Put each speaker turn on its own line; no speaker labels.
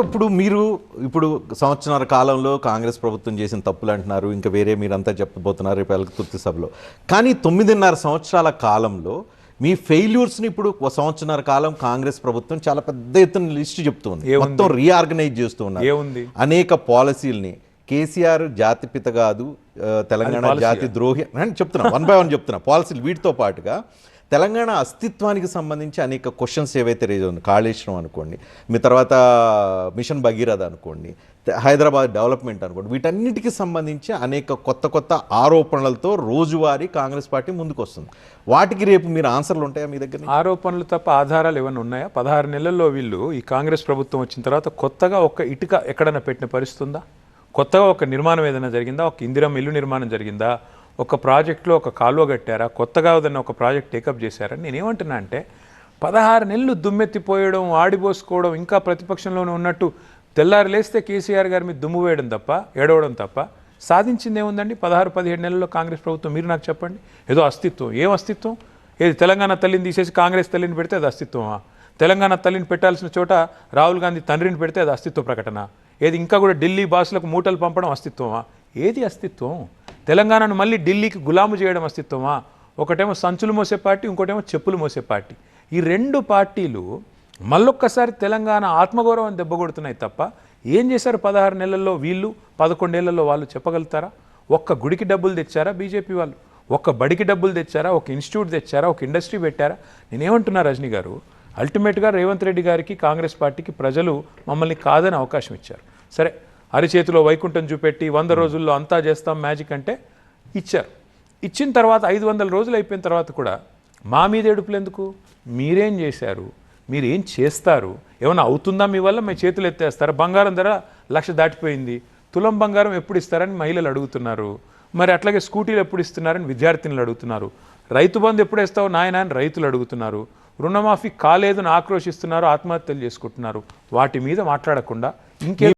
ఇప్పుడు మీరు సంవత్సరాల కాలంలో కాంగ్రెస్ ప్రభుత్వం చేసిన తప్పులు అంటున్నారు, ఇంకా వేరే మీరంతా చెప్పబోతున్నారు రేపు తుర్తి సభలో. కానీ 9.5 సంవత్సరాల కాలంలో మీ ఫెయిల్యూర్స్ని ఇప్పుడు ఒక సంవత్సరాల కాలం కాంగ్రెస్ ప్రభుత్వం చాలా పెద్ద ఎత్తున లిస్ట్ చెప్తుంది, మొత్తం రీఆర్గనైజ్ చేస్తూ ఉన్నారు. అనేక పాలసీలని కేసీఆర్ జాతిపిత కాదు, తెలంగాణ జాతి ద్రోహి అని చెప్తున్నా, 1 by 1 చెప్తున్నా పాలసీలు. వీటితో పాటుగా తెలంగాణ అస్తిత్వానికి సంబంధించి అనేక క్వశ్చన్స్ ఏవైతే రేజ్ ఉంది, కాళేశ్వరం అనుకోండి, మీ తర్వాత మిషన్ భగీరథ అనుకోండి, హైదరాబాద్ డెవలప్మెంట్ అనుకోండి, వీటన్నిటికీ సంబంధించి అనేక కొత్త ఆరోపణలతో రోజువారీ కాంగ్రెస్ పార్టీ ముందుకు వస్తుంది. వాటికి రేపు మీరు ఆన్సర్లు ఉంటాయా మీ దగ్గర?
ఆరోపణలు తప్ప ఆధారాలు ఏమైనా ఉన్నాయా? 16 నెలల్లో వీళ్ళు ఈ కాంగ్రెస్ ప్రభుత్వం వచ్చిన తర్వాత కొత్తగా ఒక ఇటుక ఎక్కడైనా పెట్టిన పరిస్థితి ఉందా? కొత్తగా ఒక నిర్మాణం ఏదైనా జరిగిందా? ఒక ఇందిరమ్మ ఇల్లు నిర్మాణం జరిగిందా? ఒక ప్రాజెక్టులో ఒక కాలువ కట్టారా? కొత్తగా ఏదైనా ఒక ప్రాజెక్ట్ టేకప్ చేశారా? నేనేమంటున్నా అంటే 16 నెలలు దుమ్మెత్తిపోయడం, ఆడిపోసుకోవడం, ఇంకా ప్రతిపక్షంలోనే ఉన్నట్టు తెల్లారి లేస్తే కేసీఆర్ గారి మీద దుమ్ము వేయడం తప్ప, ఏడవడం తప్ప సాధించింది ఏముందండి 16-17 నెలల్లో కాంగ్రెస్ ప్రభుత్వం? మీరు నాకు చెప్పండి. ఏదో అస్తిత్వం. ఏం అస్తిత్వం? ఏది తెలంగాణ తల్లిని తీసేసి కాంగ్రెస్ తల్లిని పెడితే అది అస్తిత్వమా? తెలంగాణ తల్లిని పెట్టాల్సిన చోట రాహుల్ గాంధీ తండ్రిని పెడితే అది అస్తిత్వ ప్రకటన? ఏది ఇంకా కూడా ఢిల్లీ బాసులకు మూటలు పంపడం అస్తిత్వమా? ఏది అస్తిత్వం? తెలంగాణను మళ్ళీ ఢిల్లీకి గులాము చేయడం అస్తిత్వమా? ఒకటేమో సంచులు మోసే పార్టీ, ఇంకోటేమో చెప్పులు మోసే పార్టీ. ఈ 2 పార్టీలు మళ్ళొక్కసారి తెలంగాణ ఆత్మగౌరవం దెబ్బకొడుతున్నాయి తప్ప ఏం చేశారు 16 నెలల్లో వీళ్ళు, 11 ఏళ్లలో వాళ్ళు చెప్పగలుగుతారా? ఒక్క గుడికి డబ్బులు తెచ్చారా బీజేపీ వాళ్ళు? ఒక్క బడికి డబ్బులు తెచ్చారా? ఒక ఇన్స్టిట్యూట్ తెచ్చారా? ఒక ఇండస్ట్రీ పెట్టారా? నేనేమంటున్నా రజనీ గారు, అల్టిమేట్గా రేవంత్ రెడ్డి గారికి, కాంగ్రెస్ పార్టీకి ప్రజలు మమ్మల్ని కాదని అవకాశం ఇచ్చారు. సరే, అరిచేతిలో వైకుంఠం చూపెట్టి 100 రోజుల్లో అంతా చేస్తాం మ్యాజిక్ అంటే ఇచ్చారు. ఇచ్చిన తర్వాత 500 రోజులు అయిపోయిన తర్వాత కూడా మా మీద ఏడుపులు ఎందుకు? మీరేం చేశారు? మీరు ఏం చేస్తారు? ఏమైనా అవుతుందా మీ వల్ల? మీ చేతులు ఎత్తేస్తారా? బంగారం ధర 1,00,000 దాటిపోయింది. తులం బంగారం ఎప్పుడు ఇస్తారని మహిళలు అడుగుతున్నారు. మరి అట్లాగే స్కూటీలు ఎప్పుడు ఇస్తున్నారని విద్యార్థినులు అడుగుతున్నారు. రైతు బంధు ఎప్పుడు ఇస్తావు నాయన అని రైతులు అడుగుతున్నారు. రుణమాఫీ కాలేదని ఆక్రోశిస్తున్నారు, ఆత్మహత్యలు చేసుకుంటున్నారు. వాటి మీద మాట్లాడకుండా ఇంకే